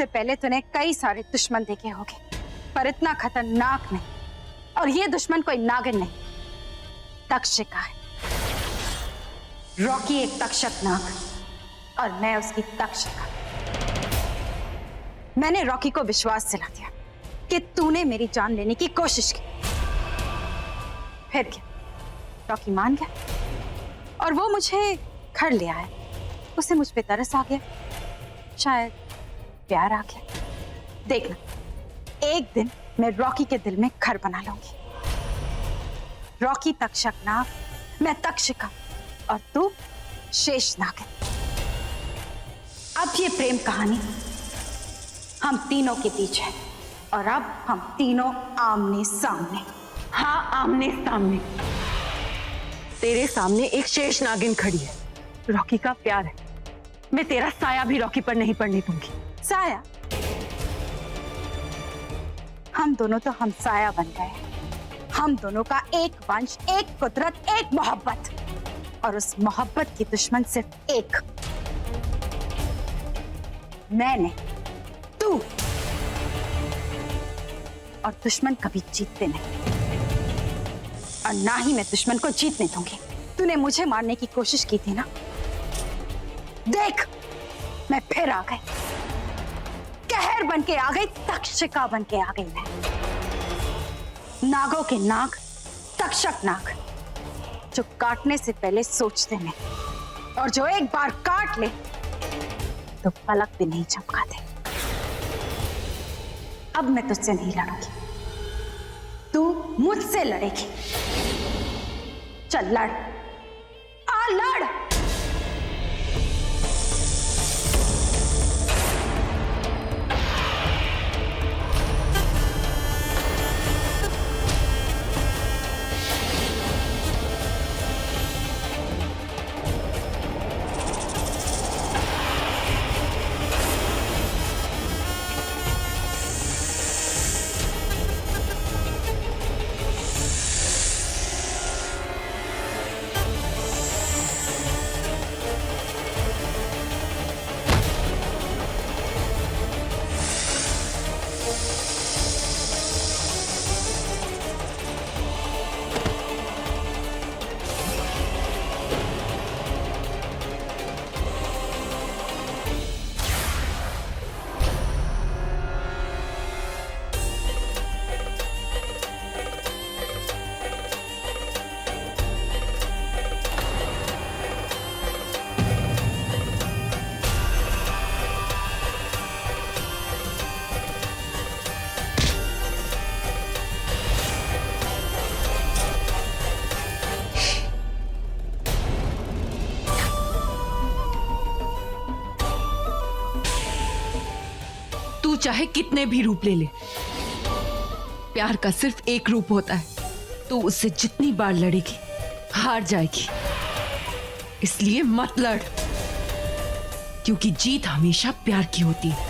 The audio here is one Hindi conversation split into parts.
मुझसे पहले तूने कई सारे दुश्मन देखे होंगे, पर इतना खतरनाक नहीं। और ये दुश्मन कोई नागिन नहीं, तक्षशिका है। रॉकी एक तक्षक नाग और मैं उसकी तक्षशिका। मैंने रॉकी को विश्वास दिला दिया कि तूने मेरी जान लेने की कोशिश की। फिर क्या, रॉकी मान गया और वो मुझे घर ले आया। उसे मुझ पे तरस आ गया, शायद प्यार आ गया। देखना, एक दिन मैं रॉकी के दिल में घर बना लूंगी। रॉकी तक्षक नाग, मैं तक्षशिका और तू शेष नागिन। अब ये प्रेम कहानी हम तीनों के बीच है और अब हम तीनों आमने सामने। हाँ, आमने सामने। तेरे सामने एक शेष नागिन खड़ी है। रॉकी का प्यार है। मैं तेरा साया भी रॉकी पर नहीं पड़ने दूंगी। साया? हम दोनों तो हम साया बन गए। हम दोनों का एक वंश, एक कुदरत, एक मोहब्बत, और उस मोहब्बत की दुश्मन सिर्फ एक, मैंने, तू। और दुश्मन कभी जीतते नहीं, और ना ही मैं दुश्मन को जीतने दूंगी। तूने मुझे मारने की कोशिश की थी ना, देख मैं फिर आ गई। कहर बन के आ गई, तक्षशिका बन के आ गई मैं। नागों के नाग, तक्षक नाग, जो काटने से पहले सोचते नहीं, और जो एक बार काट ले तो पलक भी नहीं झपकाते। अब मैं तुझसे नहीं लड़ूंगी, तू मुझसे लड़ेगी। चल लड़, आ लड़। तू चाहे कितने भी रूप ले ले, प्यार का सिर्फ एक रूप होता है। तू उससे जितनी बार लड़ेगी हार जाएगी। इसलिए मत लड़, क्योंकि जीत हमेशा प्यार की होती है।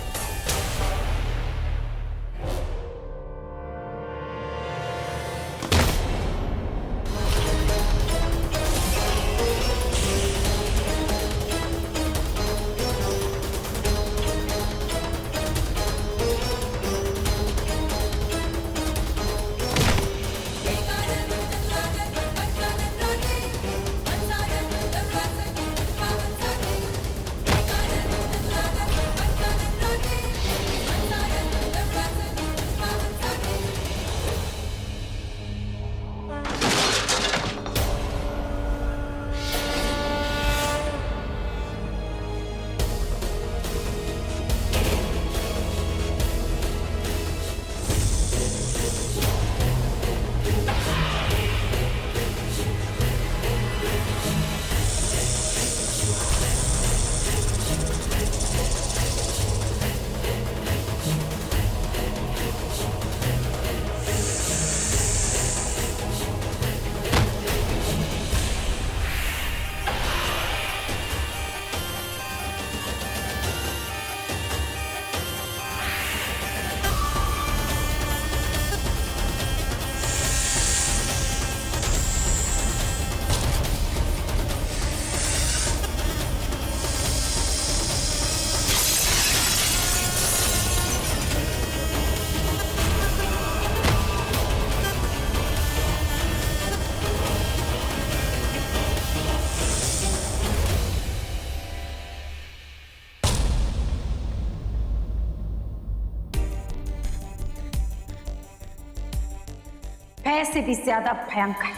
भय से भी ज्यादा भयंकर,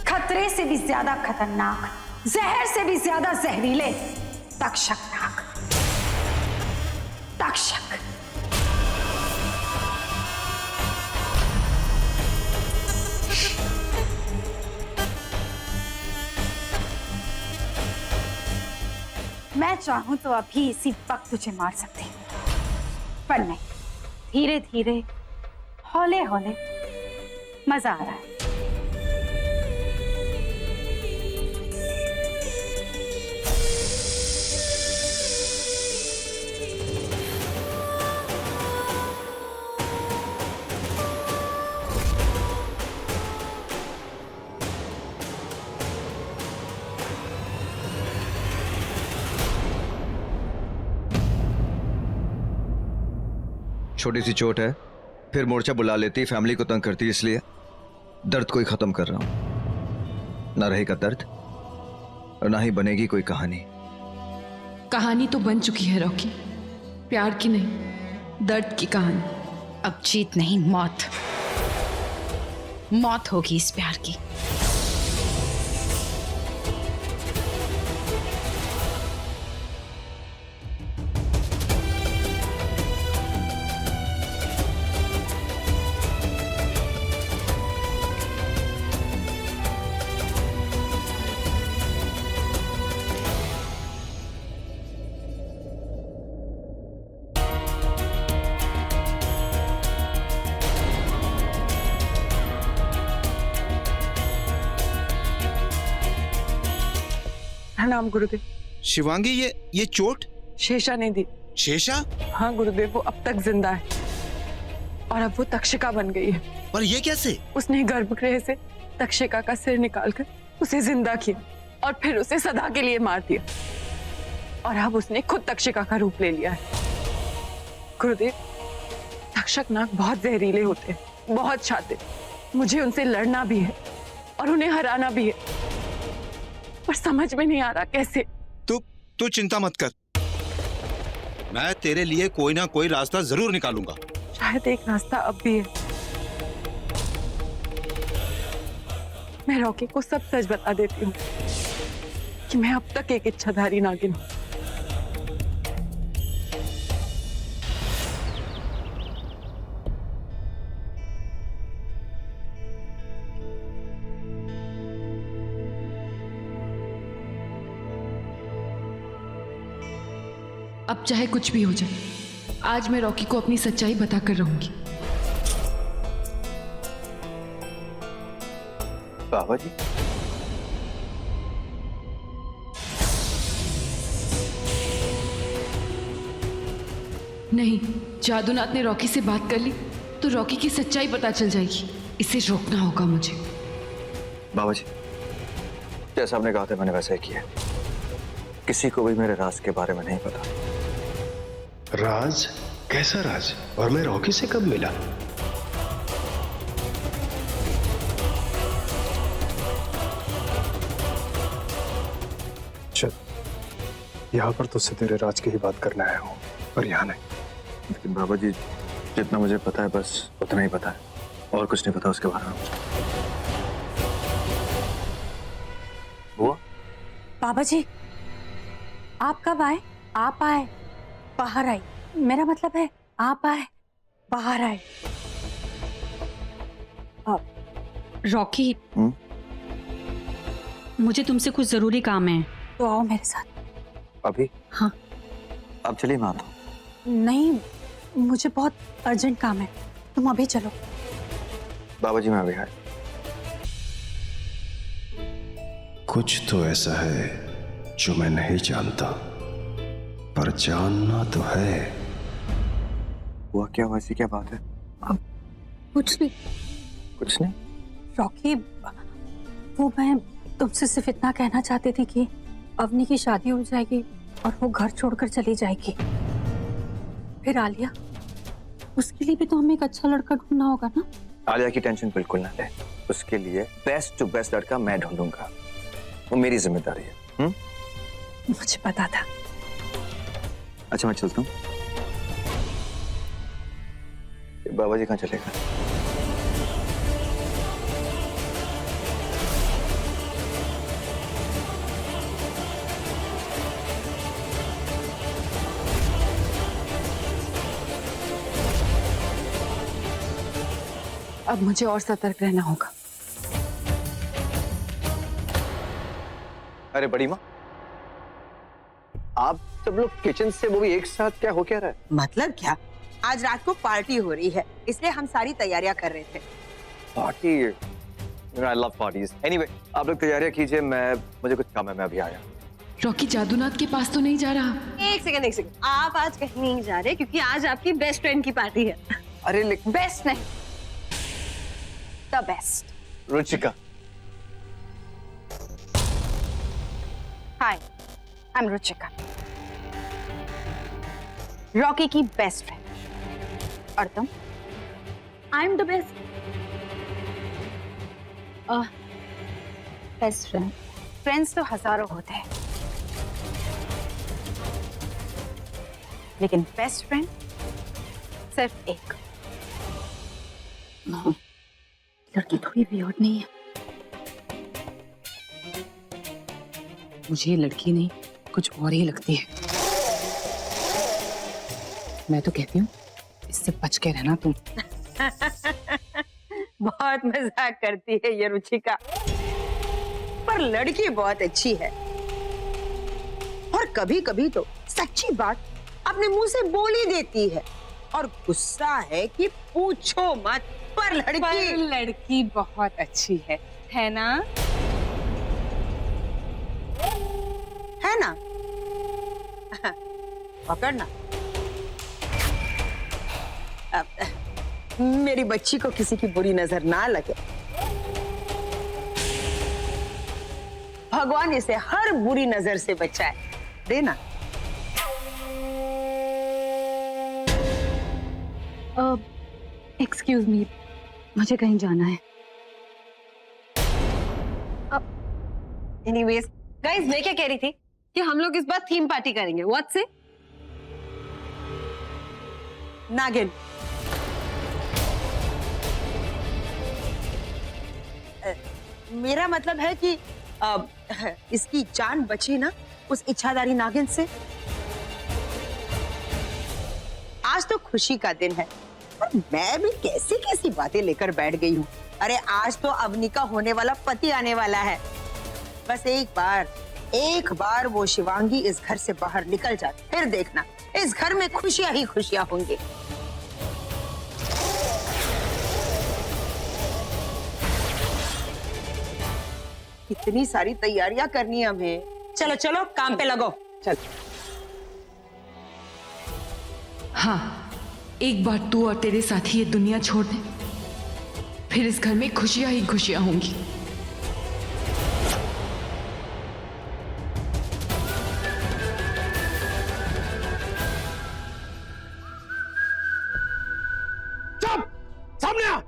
खतरे से भी ज्यादा खतरनाक, जहर से भी ज्यादा जहरीले तक्षक नाग। तक्षक। मैं चाहूं तो अभी इसी वक्त तुझे मार सकती हूं, पर नहीं, धीरे धीरे हौले हौले मजा आ रहा है। छोटी सी चोट है, फिर मोर्चा बुला लेती, फैमिली को तंग करती, इसलिए दर्द को ही खत्म कर रहा हूं। ना रहेगा दर्द और ना ही बनेगी कोई कहानी। कहानी तो बन चुकी है रॉकी, प्यार की नहीं, दर्द की कहानी। अब जीत नहीं, मौत। मौत होगी इस प्यार की। प्रणाम गुरुदेव। शिवांगी, ये चोट शेषा ने दी। शेषा? हाँ गुरुदेव, वो अब तक जिंदा है और अब वो तक्षिका बन गई है। पर ये कैसे? उसने गर्भगृह से तक्षिका का सिर निकालकर उसे जिंदा किया और फिर उसे सदा के लिए मार दिया और अब उसने खुद तक्षिका का रूप ले लिया है। गुरुदेव, तक्षक नाग बहुत जहरीले होते हैं, बहुत शातिर। मुझे उनसे लड़ना भी है और उन्हें हराना भी है, पर समझ में नहीं आ रहा कैसे। तू चिंता मत कर, मैं तेरे लिए कोई ना कोई रास्ता जरूर निकालूंगा। शायद एक रास्ता अब भी है। मैं रॉकी को सब सच बता देती हूँ कि मैं अब तक एक इच्छाधारी नागिन हूँ। अब चाहे कुछ भी हो जाए, आज मैं रॉकी को अपनी सच्चाई बताकर रहूंगी। बाबा जी, नहीं, जादूनाथ ने रॉकी से बात कर ली तो रॉकी की सच्चाई पता चल जाएगी। इसे रोकना होगा मुझे। बाबा जी, जैसा आपने कहा था मैंने वैसा ही किया। किसी को भी मेरे राज के बारे में नहीं पता। राज? कैसा राज? और मैं रॉकी से कब मिला? चल, यहाँ पर तुझसे तेरे राज की ही बात करने आया हूँ, पर यहाँ नहीं। लेकिन बाबा जी, जितना मुझे पता है बस उतना ही पता है, और कुछ नहीं पता उसके बारे में। वो बाबा जी, आप कब आए? आप आए, बाहर आई। मेरा मतलब है आप आए, बाहर आए। रॉकी, मुझे तुमसे कुछ जरूरी काम है। तो आओ मेरे साथ। अभी? हाँ। अब चलिए, मैं आता हूँ। नहीं, मुझे बहुत अर्जेंट काम है, तुम अभी चलो। बाबा जी, मैं अभी आया। कुछ तो ऐसा है जो मैं नहीं जानता, पर जानना तो है। हुआ क्या? वैसी क्या बात है? कुछ नहीं। कुछ नहीं? रॉकी, वो मैं तुमसे सिर्फ इतना कहना चाहती थी कि अवनी की शादी हो जाएगी और वो घर छोड़कर चली जाएगी। फिर आलिया, उसके लिए भी तो हमें एक अच्छा लड़का ढूंढना होगा ना। आलिया की टेंशन बिल्कुल ना ले, उसके लिए बेस्ट टू बेस्ट लड़का मैं ढूंढूंगा, वो मेरी जिम्मेदारी है। मुझे पता था। अच्छा, मैं चलता हूँ। बाबा जी कहाँ चलेगा? अब मुझे और सतर्क रहना होगा। अरे बड़ी माँ, आप सब लोग किचन से वो भी एक साथ, क्या हो क्या रहा है? मतलब क्या? आज रात को पार्टी हो रही है, इसलिए हम सारी तैयारियां कर रहे थे। Party? I love parties. Anyway, आप लोग तैयारियां कीजिए, मुझे कुछ काम है, मैं अभी आया। रॉकी जादूनाथ के पास तो नहीं जा रहा? एक सेकंड, आप आज कहीं नहीं जा रहे क्योंकि आज आपकी बेस्ट फ्रेंड की पार्टी है। अरे लेकिन बेस्ट नहीं, the best. Ruchika. Hi, I am Ruchika, Rocky की बेस्ट फ्रेंड। और तुम? I am the best. Best friend? Friends तो हजारों होते हैं, लेकिन बेस्ट फ्रेंड सिर्फ एक। लड़की थोड़ी वियर्ड नहीं है। मुझे लड़की नहीं कुछ और ही लगती है। मैं तो कहती हूँ इससे बच के रहना तुम। बहुत मजाक करती है ये रुचिका, पर लड़की बहुत अच्छी है और कभी कभी तो सच्ची बात अपने मुंह से बोल ही देती है। और गुस्सा है कि पूछो मत। पर लड़की बहुत अच्छी है ना? है ना? पकड़ना। अब मेरी बच्ची को किसी की बुरी नजर ना लगे, भगवान इसे हर बुरी नजर से बचाए। देना। एक्सक्यूज मी, मुझे कहीं जाना है। एनीवेज गाइस, मैं क्या कह रही थी कि हम लोग इस बार थीम पार्टी करेंगे। व्हाट से? नागिन। मेरा मतलब है कि इसकी जान बची ना उस इच्छाधारी नागिन से। आज तो खुशी का दिन है, पर मैं भी कैसी कैसी बातें लेकर बैठ गई हूँ। अरे आज तो अवनी का होने वाला पति आने वाला है। बस एक बार वो शिवांगी इस घर से बाहर निकल जाए, फिर देखना इस घर में खुशियां ही खुशियां होंगी। इतनी सारी तैयारियां करनी है हमें। चलो चलो काम पे लगो। चल। हाँ, एक बार तू और तेरे साथी ये दुनिया छोड़ दे, फिर इस घर में खुशियां ही खुशियां होंगी। चुप! सामने आ!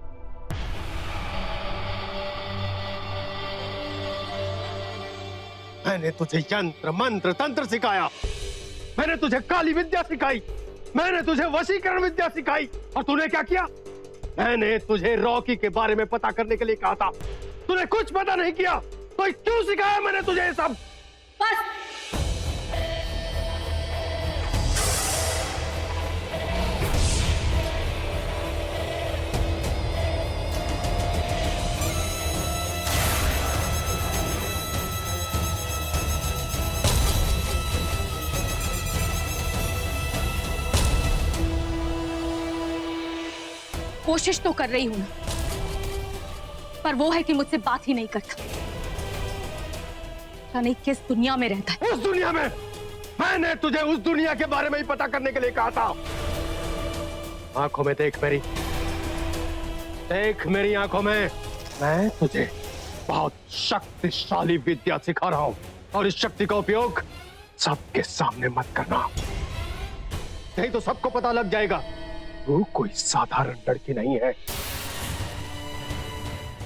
मैंने तुझे यंत्र मंत्र तंत्र सिखाया, मैंने तुझे काली विद्या सिखाई, मैंने तुझे वशीकरण विद्या सिखाई, और तूने क्या किया? मैंने तुझे रॉकी के बारे में पता करने के लिए कहा था, तूने कुछ पता नहीं किया। तो क्यों सिखाया मैंने तुझे ये सब? बस। कोशिश तो कर रही हूं ना, पर वो है कि मुझसे बात ही नहीं करता। पता नहीं किस दुनिया में रहता है। उस दुनिया में? मैंने तुझे उस दुनिया के बारे में ही पता करने के लिए कहा था। आंखों में देख मेरी, देख मेरी आंखों में। मैं तुझे बहुत शक्तिशाली विद्या सिखा रहा हूं, और इस शक्ति का उपयोग सबके सामने मत करना, नहीं तो सबको पता लग जाएगा तू कोई साधारण लड़की नहीं है।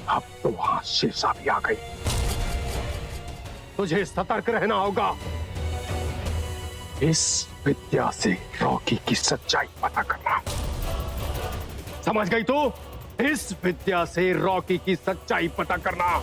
अब तो वहां शीर्षा भी आ गई। तुझे सतर्क रहना होगा। इस विद्या से रॉकी की सच्चाई पता करना। समझ गई तू? इस विद्या से रॉकी की सच्चाई पता करना।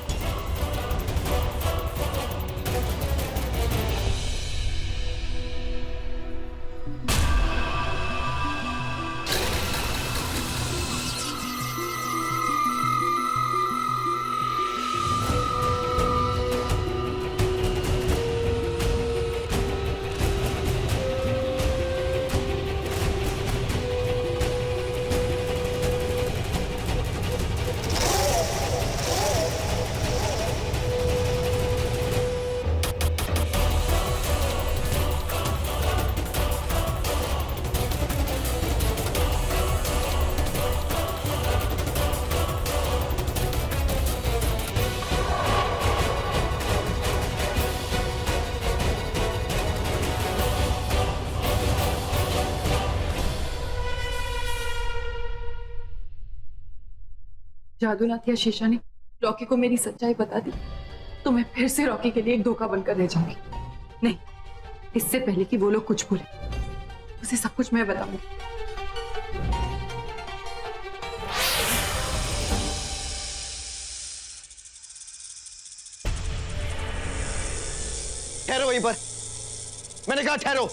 जादूनाथ या शीशा ने रॉकी को मेरी सच्चाई बता दी तो मैं फिर से रॉकी के लिए एक धोखा बनकर रह जाऊंगी। नहीं, इससे पहले कि वो लोग कुछ बोले, उसे सब कुछ मैं बताऊंगी। ठहरो वहीं पर, मैंने कहा ठहरो।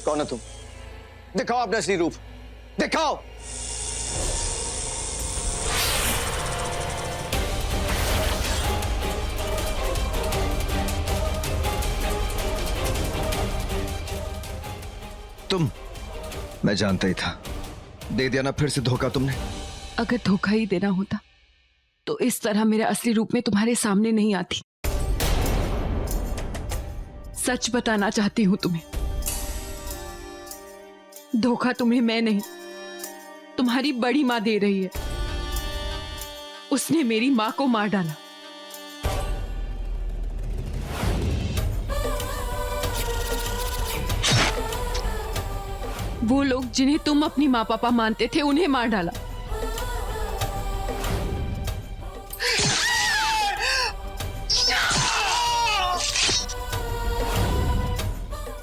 कौन है तुम? दिखाओ अपना असली रूप, दिखाओ। तुम, मैं जानता ही था। दे दिया ना फिर से धोखा तुमने। अगर धोखा ही देना होता तो इस तरह मेरे असली रूप में तुम्हारे सामने नहीं आती। सच बताना चाहती हूं तुम्हें। धोखा तुम्हें मैं नहीं, तुम्हारी बड़ी मां दे रही है। उसने मेरी मां को मार डाला। वो लोग जिन्हें तुम अपनी माँ पापा मानते थे, उन्हें मार डाला।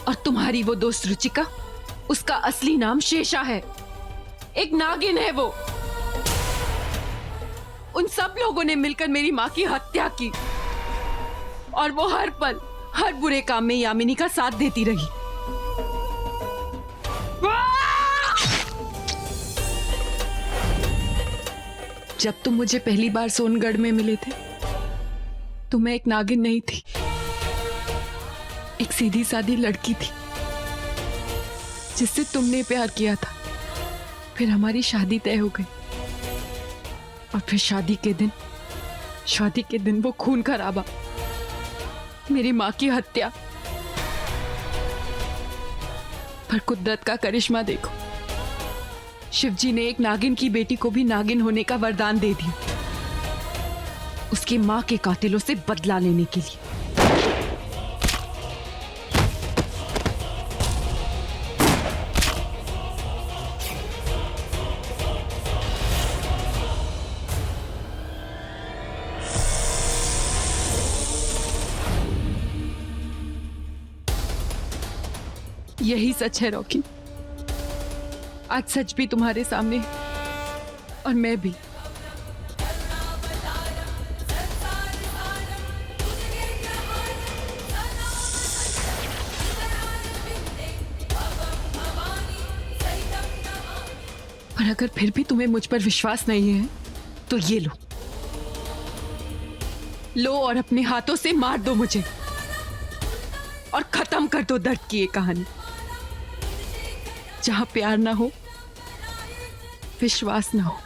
और तुम्हारी वो दोस्त रुचिका, उसका असली नाम शेषा है। एक नागिन है वो। उन सब लोगों ने मिलकर मेरी माँ की हत्या की और वो हर पल, हर बुरे काम में यामिनी का साथ देती रही। जब तुम मुझे पहली बार सोनगढ़ में मिले थे तो मैं एक नागिन नहीं थी, एक सीधी सादी लड़की थी जिससे तुमने प्यार किया था। फिर हमारी शादी तय हो गई और फिर शादी के दिन वो खून खराबा, मेरी माँ की हत्या। पर कुदरत का करिश्मा देखो, शिवजी ने एक नागिन की बेटी को भी नागिन होने का वरदान दे दिया, उसकी माँ के कातिलों से बदला लेने के लिए। यही सच है रॉकी। आज सच भी तुम्हारे सामने है और मैं भी। पर अगर फिर भी तुम्हें मुझ पर विश्वास नहीं है तो ये लो और अपने हाथों से मार दो मुझे और खत्म कर दो दर्द की ये कहानी। जहां प्यार ना हो, विश्वास ना हो,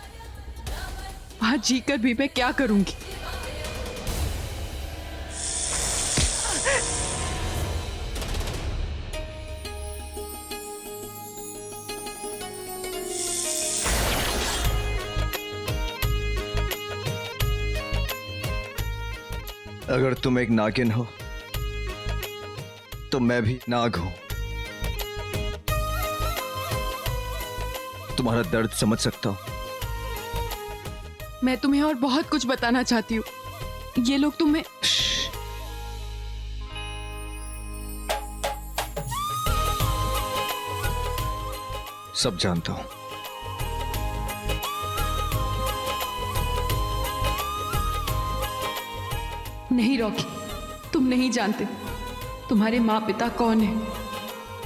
वहां जीकर भी मैं क्या करूंगी? अगर तुम एक नागिन हो तो मैं भी नाग हूं। तुम्हारा दर्द समझ सकता हूं। मैं तुम्हें और बहुत कुछ बताना चाहती हूँ। ये लोग तुम्हें सब जानता हूं। नहीं रॉकी, तुम नहीं जानते तुम्हारे माँ पिता कौन है।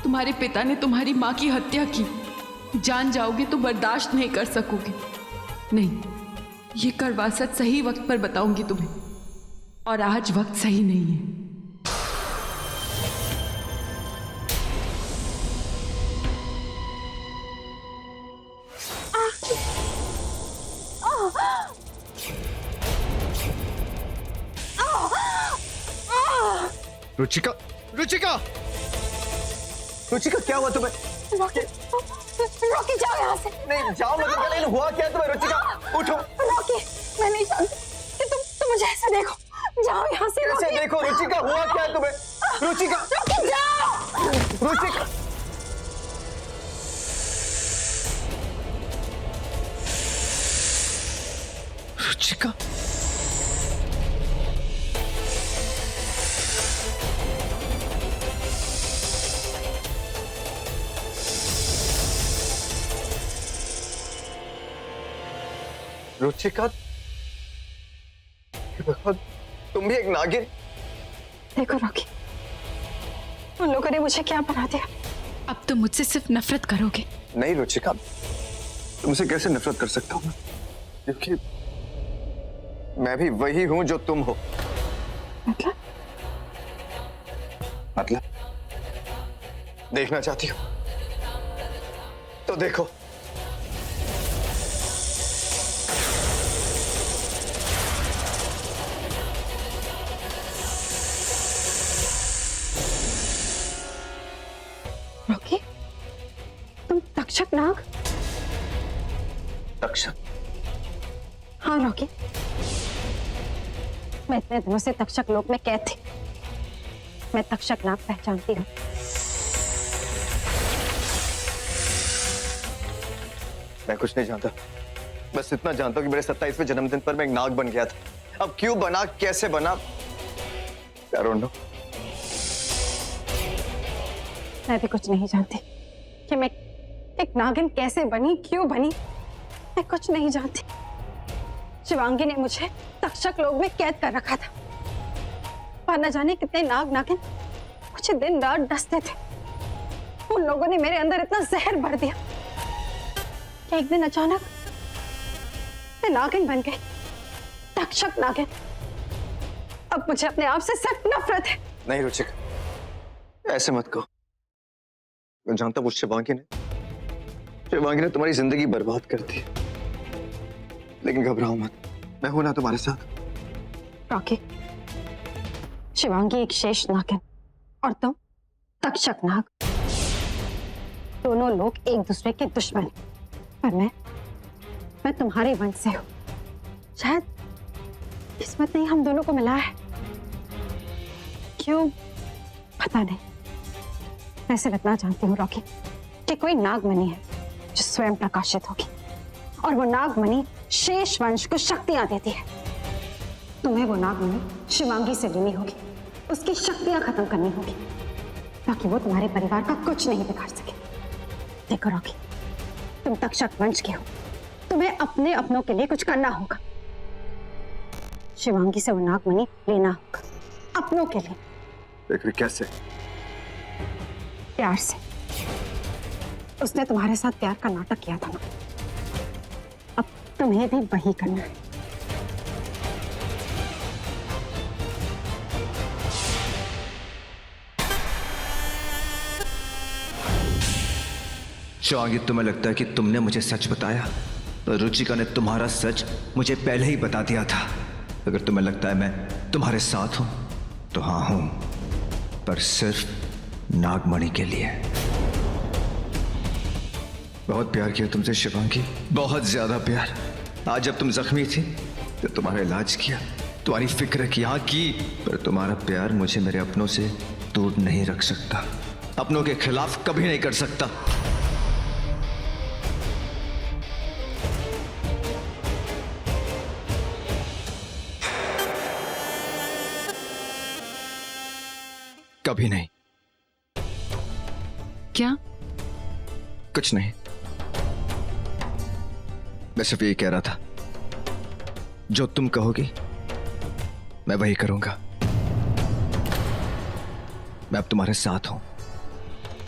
तुम्हारे पिता ने तुम्हारी माँ की हत्या की। जान जाओगे तो बर्दाश्त नहीं कर सकोगे। नहीं, ये कड़वा सच सही वक्त पर बताऊंगी तुम्हें, और आज वक्त सही नहीं है। रुचिका, रुचिका, रुचिका, क्या हुआ तुम्हें? रॉकी, रॉकी जाओ यहाँ से। नहीं जाओ, मतलब क्या? हुआ क्या तुम्हें? रुचिका उठो। रॉकी, मैं नहीं जानती कि तुम मुझे ऐसे देखो। जाओ यहाँ से। ऐसे देखो रुचिका, हुआ क्या तुम्हें? रुचिका, रॉकी जाओ। रुचिका, रुचिका, रुचिका, तुम भी एक नागिन? देखो रॉकी, उन लोगों ने मुझे क्या बना दिया। अब तुम मुझसे सिर्फ नफरत करोगे। नहीं रुचिका, तुमसे कैसे नफरत कर सकता हूँ मैं? क्योंकि मैं भी वही हूं जो तुम हो। मतलब देखना चाहती हो तो देखो। रॉकी, तुम तक्षक नाग? तक्षक? हाँ रॉकी, मैं इतने दिनों से तक्षक लोक में कैद थी। मैं तक्षक नाग पहचानती हूँ। मैं कुछ नहीं जानता, बस इतना जानता हूँ कि मेरे 27वें जन्मदिन पर मैं एक नाग बन गया था। अब क्यों बना, कैसे बना, I don't know। मैं भी कुछ नहीं जानती कि मैं एक नागिन कैसे बनी, क्यों बनी। मैं कुछ नहीं जानती। शिवांगी ने मुझे तक्षक लोक में कैद कर रखा था और न जाने कितने नाग नागिन मुझे दिन रात डसते थे। उन लोगों ने मेरे अंदर इतना जहर भर दिया कि एक दिन अचानक मैं नागिन बन गई, तक्षक नागिन। अब मुझे अपने आप से सख्त नफरत है। नहीं रुचिका, ऐसे मत कहो। मैं जानता हूँ शिवांगी ने तुम्हारी जिंदगी बर्बाद कर दी, लेकिन घबराओ मत, मैं हूं ना तुम्हारे साथ। रॉकी, शिवांगी एक शेष नागिन और तुम तक्षक नाग। दोनों लोग एक दूसरे के दुश्मन, पर मैं तुम्हारे वंश से हूं। शायद किस्मत ने हम दोनों को मिला है। क्यों पता नहीं। मैं सिर्फ इतना जानती हूँ रॉकी कि कोई नागमणि है जो स्वयं प्रकाशित होगी, और वो नागमणि शेष वंश को शक्तियां देती है। तुम्हें वो नागमणि शिवांगी से लेनी होगी, उसकी शक्तियां खत्म करनी होगी, ताकि वो तुम्हारे परिवार का कुछ नहीं बिगाड़ सके। देखो रॉकी, तुम तक्षक वंश के हो, तुम्हें अपने अपनों के लिए कुछ करना होगा। शिवांगी से वो नागमणि लेना होगा अपनों के लिए। लेकिन कैसे? प्यार से। उसने तुम्हारे साथ प्यार का नाटक किया था ना, अब तुम्हें भी वही करना है। शिवांगी, तुम्हें लगता है कि तुमने मुझे सच बताया, तो रुचिका ने तुम्हारा सच मुझे पहले ही बता दिया था। अगर तुम्हें लगता है मैं तुम्हारे साथ हूं तो हाँ हूं, पर सिर्फ नागमणि के लिए। बहुत प्यार किया तुमसे शिवांगी, बहुत ज्यादा प्यार। आज जब तुम जख्मी थी तो तुम्हारा इलाज किया, तुम्हारी फिक्र किया की, पर तुम्हारा प्यार मुझे मेरे अपनों से दूर नहीं रख सकता, अपनों के खिलाफ कभी नहीं कर सकता। कभी नहीं। क्या? कुछ नहीं, मैं सिर्फ यही कह रहा था, जो तुम कहोगी मैं वही करूंगा। मैं अब तुम्हारे साथ हूं,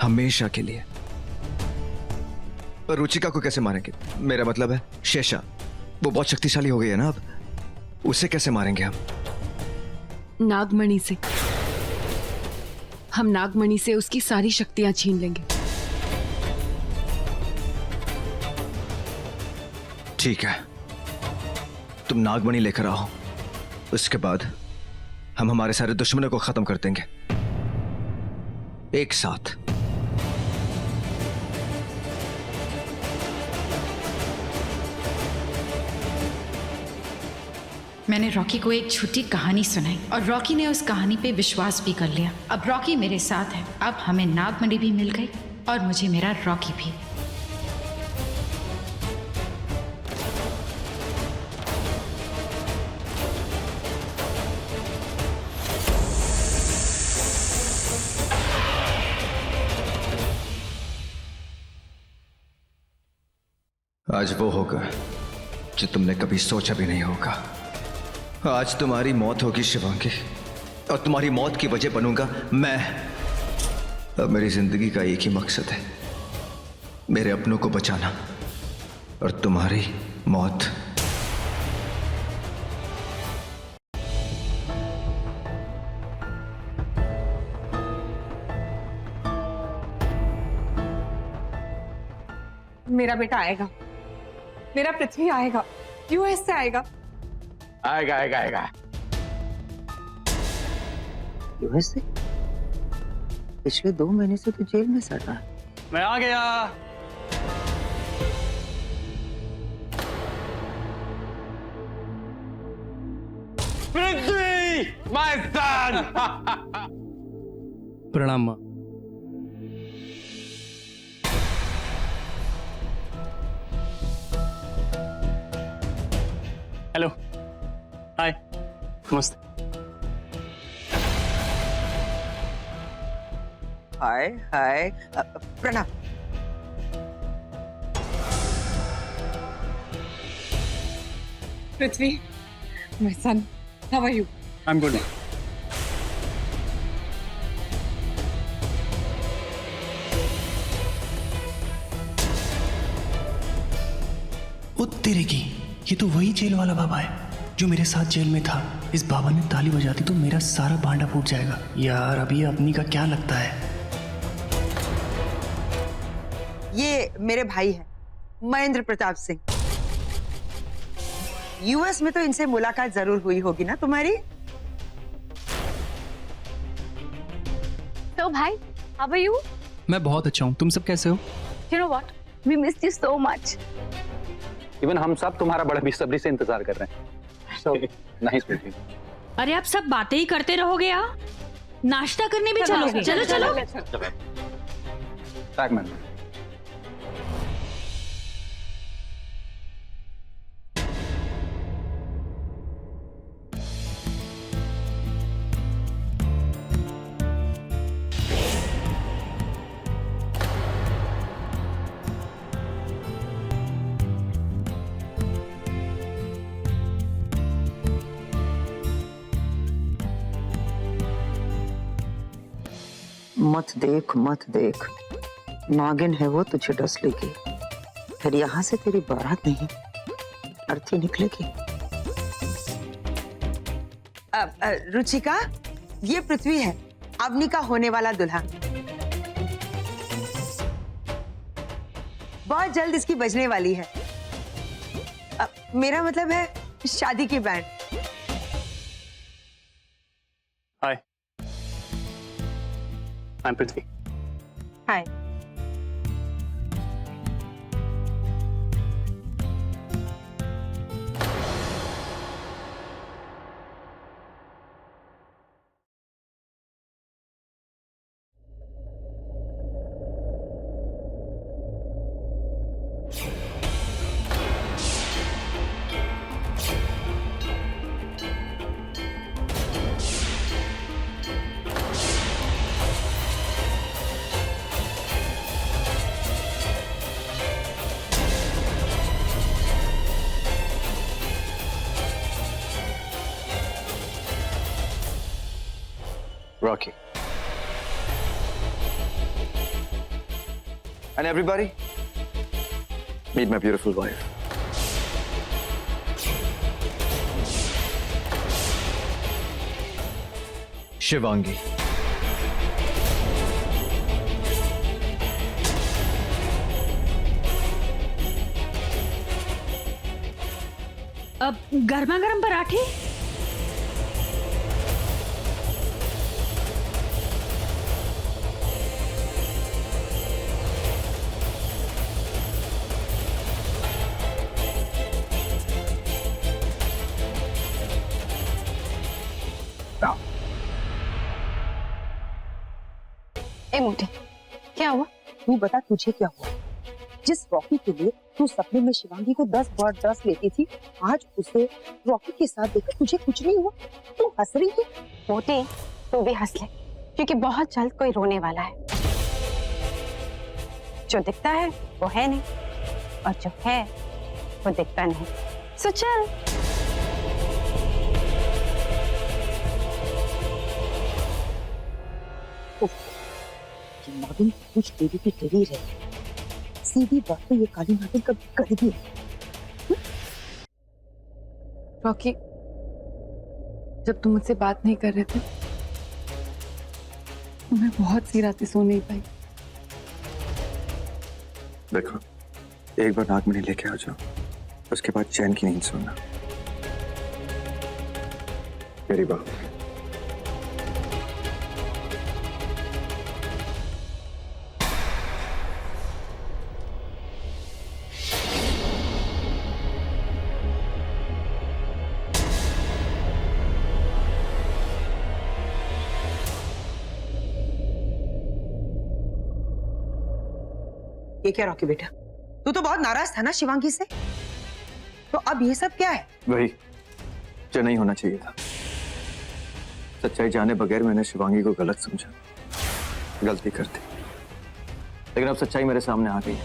हमेशा के लिए। पर रुचिका को कैसे मारेंगे? मेरा मतलब है शेषा, वो बहुत शक्तिशाली हो गई है ना, अब उसे कैसे मारेंगे हम? नागमणि से। हम नागमणि से उसकी सारी शक्तियां छीन लेंगे। ठीक है, तुम नागमणि लेकर आओ, उसके बाद हम हमारे सारे दुश्मनों को खत्म कर देंगे एक साथ। मैंने रॉकी को एक छोटी कहानी सुनाई और रॉकी ने उस कहानी पे विश्वास भी कर लिया। अब रॉकी मेरे साथ है। अब हमें नागमणि भी मिल गई और मुझे मेरा रॉकी भी। आज वो होगा जो तुमने कभी सोचा भी नहीं होगा। आज तुम्हारी मौत होगी शिवांगी, और तुम्हारी मौत की वजह बनूंगा मैं। अब मेरी जिंदगी का एक ही मकसद है, मेरे अपनों को बचाना और तुम्हारी मौत। मेरा बेटा आएगा, मेरा पृथ्वी आएगा, यूएस से आएगा। आएगा आएगा आएगा। यूएस से? पिछले 2 महीने से तो जेल में सड़ रहा है। मैं आ गया। पृथ्वी, माय सन। प्रणाम माँ। हेलो, हाय, नमस्ते। हाय हाय, प्रणाम। पृथ्वी, my son, how are you? I am good. वो तेरे की, ये तो वही जेल वाला बाबा है जो मेरे साथ जेल में था। इस बाबा ने ताली बजाती तो मेरा सारा भांडा फूट जाएगा। यार अभी ये अपनी का क्या लगता है? ये मेरे भाई हैं, महेंद्र प्रताप सिंह। यूएस में तो इनसे मुलाकात जरूर हुई होगी ना तुम्हारी? तो भाई, how are you? मैं बहुत अच्छा हूँ, तुम सब कैसे हो? You know what? We missed you so much. Even हम सब तुम्हारा बड़ा बेसब्री से इंतजार कर रहे हैं। So, nice meeting you. अरे आप सब बातें ही करते रहोगे यार, नाश्ता करने भी चलोगे? चलो चलो। Tag man. मत देख मत देख, नागिन है वो, तुझे डस लेगी। फिर यहाँ से तेरी बारात नहीं, अर्थी निकलेगी। रुचिका, ये पृथ्वी है, अवनी का होने वाला दूल्हा। बहुत जल्द इसकी बजने वाली है। मेरा मतलब है शादी की band. Hi, I am Prithvi. Hi. Rocky. And everybody, meet my beautiful wife. Shivangi. अब गर्मा गर्म पराठे। ए मोटे, क्या हुआ? तू बता, तुझे क्या हुआ? जिस रॉकी के लिए तू सपने में शिवांगी को 10 बार ड्रस लेती थी, आज उसे रॉकी के साथ देखकर तुझे कुछ नहीं हुआ? तू हंस रही है? मोटे, तू भी हंस ले, क्योंकि बहुत जल्द कोई रोने वाला है। जो दिखता है वो है नहीं, और जो है वो दिखता नहीं। सो चल। नागिन कुछ देरी की टेढ़ी रही, सीधी बात तो ये काली नागिन कभी करेगी। रॉकी, जब तुम मुझसे बात नहीं कर रहे थे तो मैं बहुत सी रातें सो नहीं पाई। देखो, एक बार नागमणि लेके आ जाओ, उसके बाद चैन की नींद सोना। मेरी बात। ये क्या रॉकी बेटा, तू तो बहुत नाराज था ना शिवांगी से, तो अब ये सब क्या है? वही जो नहीं होना चाहिए था। सच्चाई जाने बगैर मैंने शिवांगी को गलत समझा, गलती कर दी, लेकिन अब सच्चाई मेरे सामने आ गई है।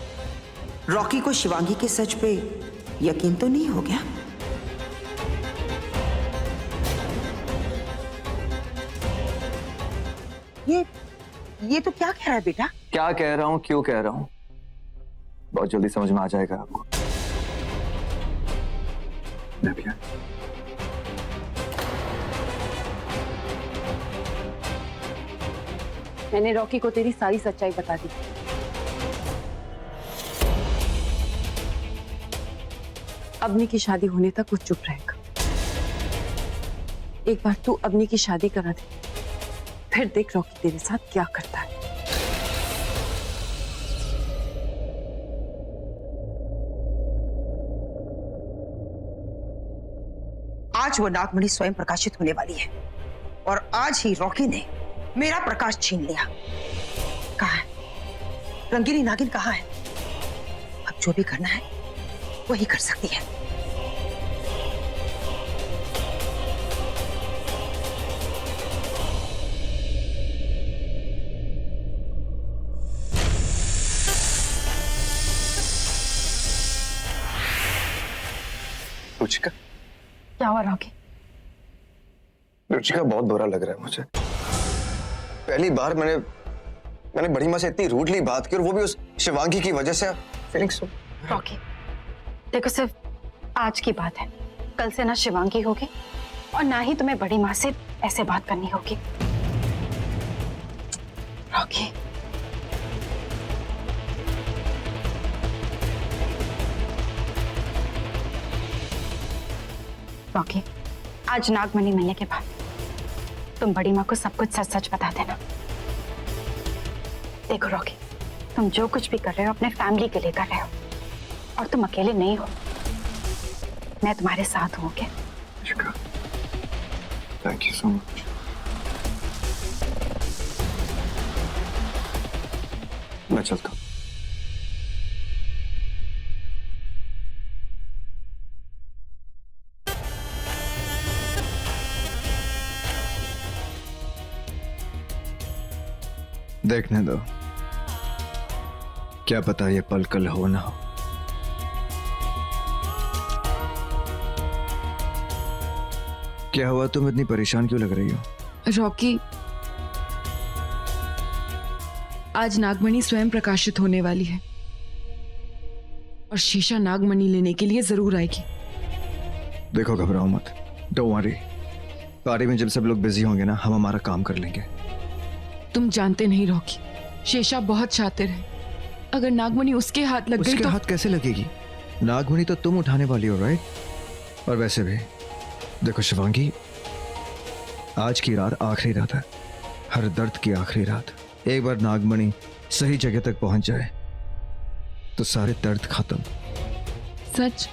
रॉकी को शिवांगी के सच पे यकीन तो नहीं हो गया? ये तो क्या कह रहा है बेटा? क्या कह रहा हूं, क्यों कह रहा हूं, बहुत जल्दी समझ में आ जाएगा आपको। नव्या, मैंने रॉकी को तेरी सारी सच्चाई बता दी। अवनी की शादी होने तक वो चुप रहेगा। एक बार तू अवनी की शादी करा दे, फिर देख रॉकी तेरे साथ क्या करता है। आज वो नागमणि स्वयं प्रकाशित होने वाली है और आज ही रॉकी ने मेरा प्रकाश छीन लिया। कहाँ है रंगीली नागिन, कहाँ है? अब जो भी करना है वही कर सकती है। रुचिका, क्या हुआ रॉकी? रुचिका, बहुत बुरा लग रहा है मुझे। पहली बार मैंने बड़ी माँ से इतनी रूडली बात की, और वो भी उस शिवांगी की वजह से। फीलिंग्स रॉकी देखो, सिर्फ आज की बात है, कल से ना शिवांगी होगी और ना ही तुम्हें बड़ी माँ से ऐसे बात करनी होगी। रॉकी रॉकी, आज नागमणि मिलने के बाद तुम बड़ी माँ को सब कुछ सच सच बता देना। देखो रॉकी, तुम जो कुछ भी कर रहे हो अपने फैमिली के लिए कर रहे हो, और तुम अकेले नहीं हो, मैं तुम्हारे साथ हूँ। Okay? Thank you so much. मैं चलता हूँ। देखने दो, क्या पता ये पल कल हो ना हो। क्या हुआ, तुम इतनी परेशान क्यों लग रही हो? रॉकी, आज नागमणि स्वयं प्रकाशित होने वाली है और शीशा नागमणि लेने के लिए जरूर आएगी। देखो, घबराओ मत, डोंट वरी। पार्टी में जब सब लोग बिजी होंगे ना, हम हमारा काम कर लेंगे। तुम जानते नहीं रॉकी, शेषा बहुत शातिर है। अगर नागमणि उसके हाथ लग गई उसके तो हाथ कैसे लगेगी? नागमणि तो तुम उठाने वाली हो, राइट? और वैसे भी देखो शिवांगी, आज की रात आखिरी रात है, हर दर्द की आखिरी रात। एक बार नागमणि सही जगह तक पहुंच जाए तो सारे दर्द खत्म। सच?